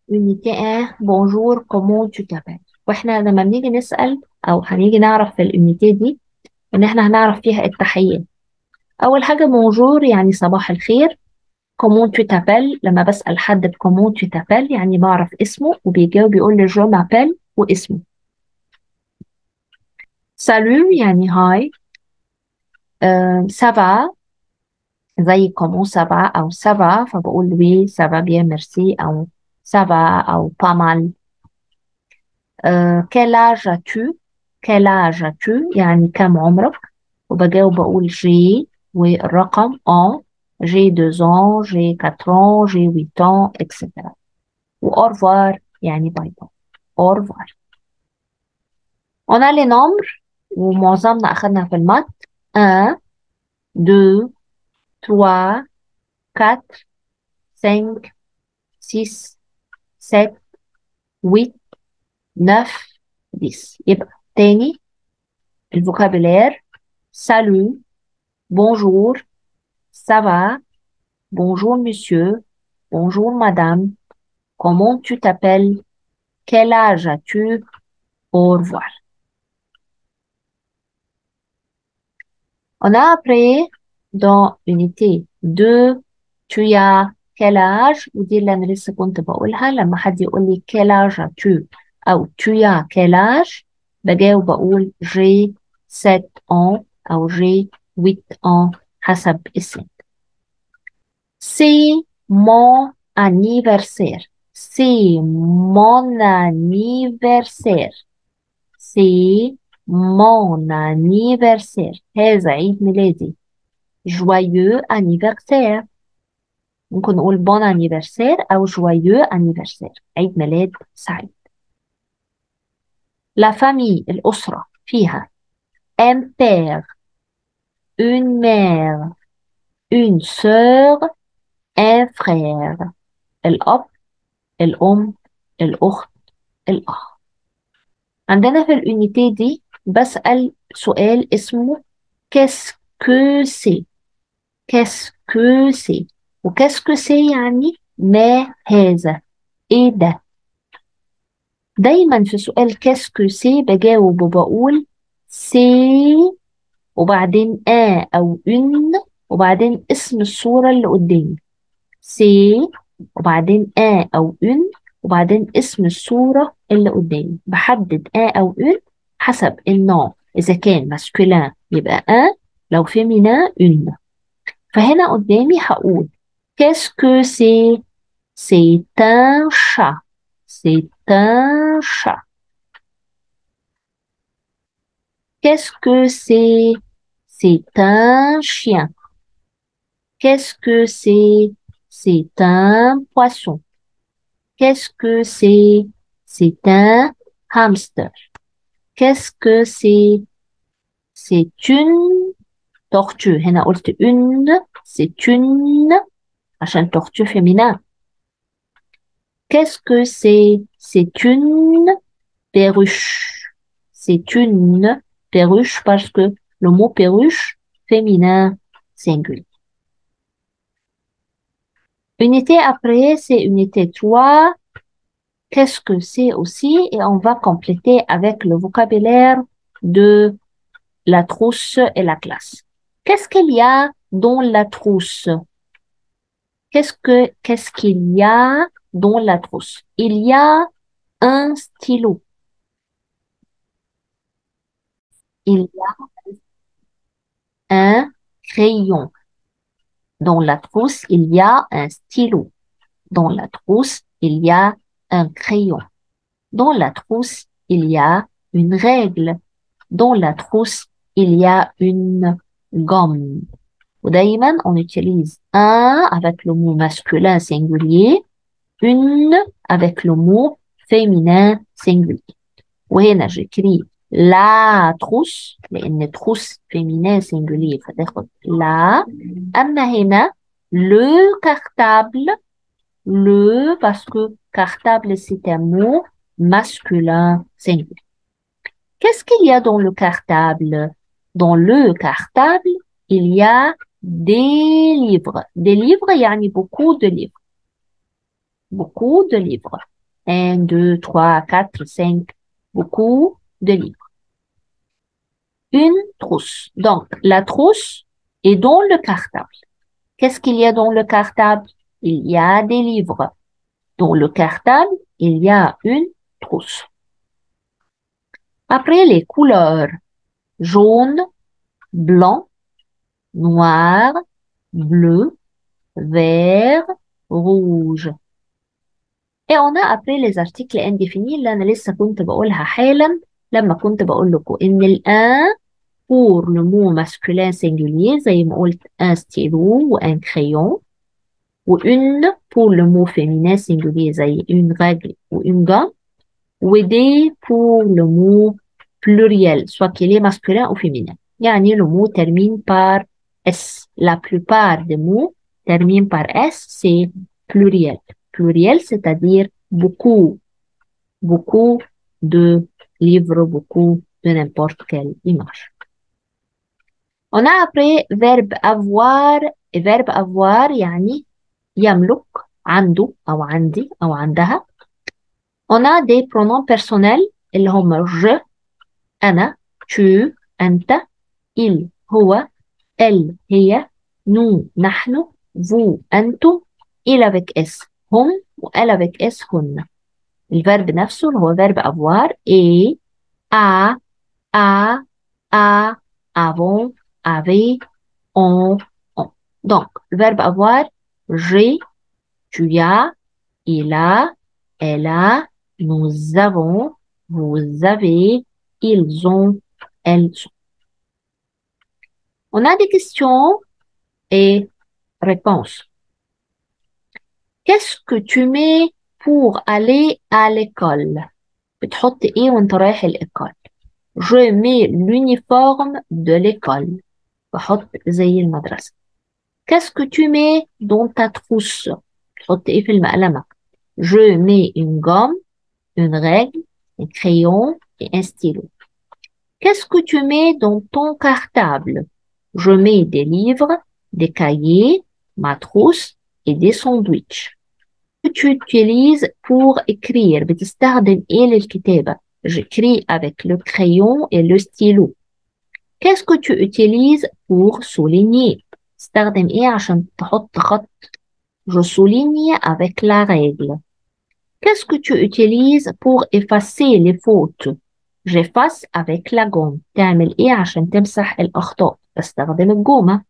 unité 1 bonjour comment tu t'appelles. واحنا لما بنيجي نسأل او هنيجي نعرف في الunité دي ان احنا هنعرف فيها التحية. اول حاجة bonjour يعني صباح الخير. comment tu t'appelles لما بسأل حد ب comment tu t'appelles يعني بعرف اسمه وبيجاوب بيقول لي je m'appelle واسمه. salut يعني هاي. ça va زي comment ça va او ça va فبقول oui ça va bien merci او ça va او pas mal. quel âge as-tu quel âge as-tu يعني كم عمرك وبجاوب بقول j'ai والرقم en j'ai 2 ans j'ai 4 ans j'ai 8 ans etc. و au revoir يعني باي باي. au revoir. on a les nombres ومعظمنا أخدنا في المات 1 2 3 4 5 6 7 8 9 10 يبقى تاني الفوكابيلير salut bonjour ça va bonjour monsieur bonjour madame comment tu t'appelles quel âge as-tu au revoir. On a appris dans unité 2 tu as quel âge ودي اللي أنا لسه كنت بقولها لما حد يقول لي quel âge as-tu أو tu as quel âge بجاوب بقول j'ai 7 ans أو j'ai 8 ans حسب السن. C'est mon anniversaire. C'est mon anniversaire. C'est mon anniversaire. هذا عيد ميلادي. Joyeux anniversaire. ممكن نقول bon anniversaire أو joyeux anniversaire. عيد ميلاد سعيد. La famille الأسرة فيها un père, une mère, une sœur, un frère. الأب الأم الأخت الأخ. عندنا في الunité دي بسأل سؤال اسمه qu'est-ce que c'est qu'est-ce que c'est و qu'est-ce que c'est يعني ما هذا ايه ده. دايما في سؤال qu'est-ce que c'est بجاوب وبقول c'est وبعدين أو une وبعدين اسم الصورة اللي قدامي. c'est وبعدين أو une وبعدين اسم الصورة اللي قدامي. بحدد أو une حسب النوع. إذا كان masculin يبقى لو féminin une. فهنا قدامي هقول qu'est-ce que c'est c'est un chat c'est un chat. qu'est-ce que c'est un chien. qu'est-ce que c'est un poisson. qu'est-ce que c'est un hamster. qu'est-ce que c'est une tortue. هنا قلت une c'est une عشان tortue féminin. qu'est-ce que c'est une perruche. c'est une perruche parce que le mot perruche féminin singulier. Unité après, c'est unité 3. Qu'est-ce que c'est aussi? Et on va compléter avec le vocabulaire de la trousse et la classe. Qu'est-ce qu'il y a dans la trousse? Qu'est-ce qu'il y a dans la trousse? Il y a un stylo. Il y a un crayon. Dans la trousse, il y a un stylo. Dans la trousse, il y a un crayon. Dans la trousse, il y a une règle. Dans la trousse, il y a une gomme. ودايما on utilise un avec le mot masculin singulier, une avec le mot féminin singulier. وهنا j'écris la trousse لأن trousse féminin singulier فتاخد la. أما هنا le cartable le parce que cartable c'est un mot masculin singulier. Qu'est-ce qu'il y a dans le cartable? Dans le cartable, il y a des livres. Des livres, يعني beaucoup de livres. beaucoup de livres. 1, 2, 3, 4, 5, beaucoup de livres. Une trousse. Donc, la trousse est dans le cartable. Qu'est-ce qu'il y a dans le cartable? Il y a des livres. Dans le cartable, il y a une trousse. Après, les couleurs. Jaune, blanc, noir, bleu, vert, rouge. Et on a après les articles indéfinis اللي أنا لسه كنت بقولها حالا لما كنت بقول لكم إن الأن pour le mot masculin singulier زي ما قلت un stylo و un crayon و une pour le mot féminin singulier زي une règle ou une gomme و des pour le mot pluriel soit qu'il est masculin ou féminin. يعني le mot termine par S. La plupart des mots terminent par S, c'est pluriel. Pluriel, c'est-à-dire beaucoup, beaucoup de livres, beaucoup de n'importe quelle image. On a après verbe avoir et verbe avoir يعني يملك عنده أو عندي أو عندها. On a des pronoms personnels اللي هم je, أنا, tu, أنت, il, هو, elle, هي, nous, نحن, vous, أنتم, il avec S, هم, و elle avec S, هن. الفيرب نفسه اللي هو verbe avoir est, a, avant, avait, on. Donc, le verbe avoir, j'ai, tu as, il a, elle a, nous avons, vous avez, ils ont, elles ont. On a des questions et réponses. Qu'est-ce que tu mets pour aller à l'école? بتحط ايه وانت رايح الإيكول؟ Je mets l'uniforme de l'école. بحط زي المدرسة. Qu'est-ce que tu mets dans ta trousse? تحط ايه في المقلمة؟ Je mets une gomme, une règle, un crayon et un stylo. Qu'est-ce que tu mets dans ton cartable? Je mets des livres, des cahiers, ma trousse et des sandwichs. Que tu utilises pour écrire بتستخدم ايه للكتابة؟ J'écris avec le crayon et le stylo. Qu'est-ce que tu utilises pour souligner؟ تستخدم ايه عشان تحط خط؟ Je souligne avec la règle. Qu'est-ce que tu utilises pour effacer les fautes؟ j'efface avec la gomme. تعمل ايه عشان تمسح الأخطاء؟ بستخدم الجومة.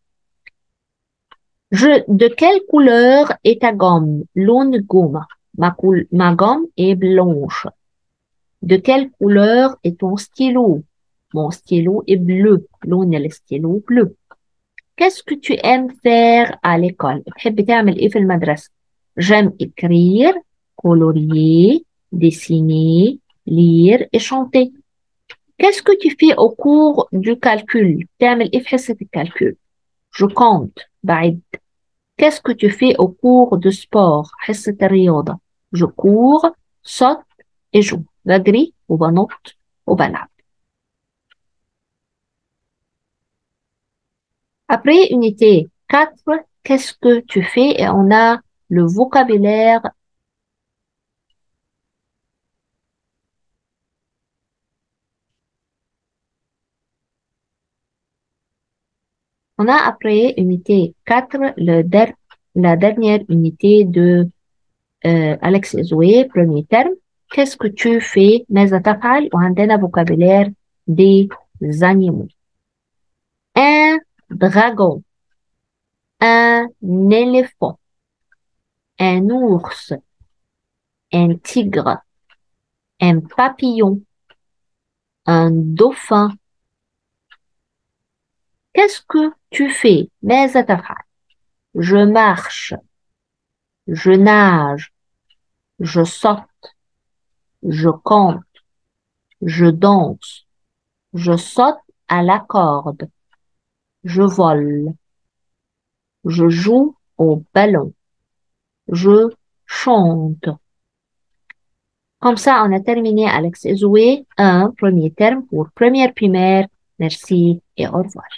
De quelle couleur est ta gomme? لون الجومة. Ma gomme est blanche. De quelle couleur est ton stylo? Mon stylo est bleu. لون الستيلو bleu. Qu'est-ce que tu aimes faire à l'école? بتحب تعمل ايه في المدرسة؟ J'aime écrire, colorier, dessiner, lire et chanter. Qu'est-ce que tu fais au cours du calcul? تعمل ايه في حصة الكالكول؟ Je compte, بعد. Qu'est-ce que tu fais au cours de sport? حصة الرياضة. Je cours, saute et joue. بجري وبنط وبلعب. Après unité 4, qu'est-ce que tu fais? Et on a le vocabulaire. On a après unité 4, la dernière unité de Alex Zoué, premier terme. Qu'est-ce que tu fais? ماذا تفعل؟ وعندنا vocabulaire des animaux. Un dragon, un éléphant, un ours, un tigre, un papillon, un dauphin. Qu'est-ce que tu fais? ماذا تفعل? Je marche, je nage, je saute, je compte, je danse, je saute à la corde, je vole, je joue au ballon, je chante. Comme ça, on a terminé Alex Ezoué, un premier terme pour première primaire. Merci et au revoir.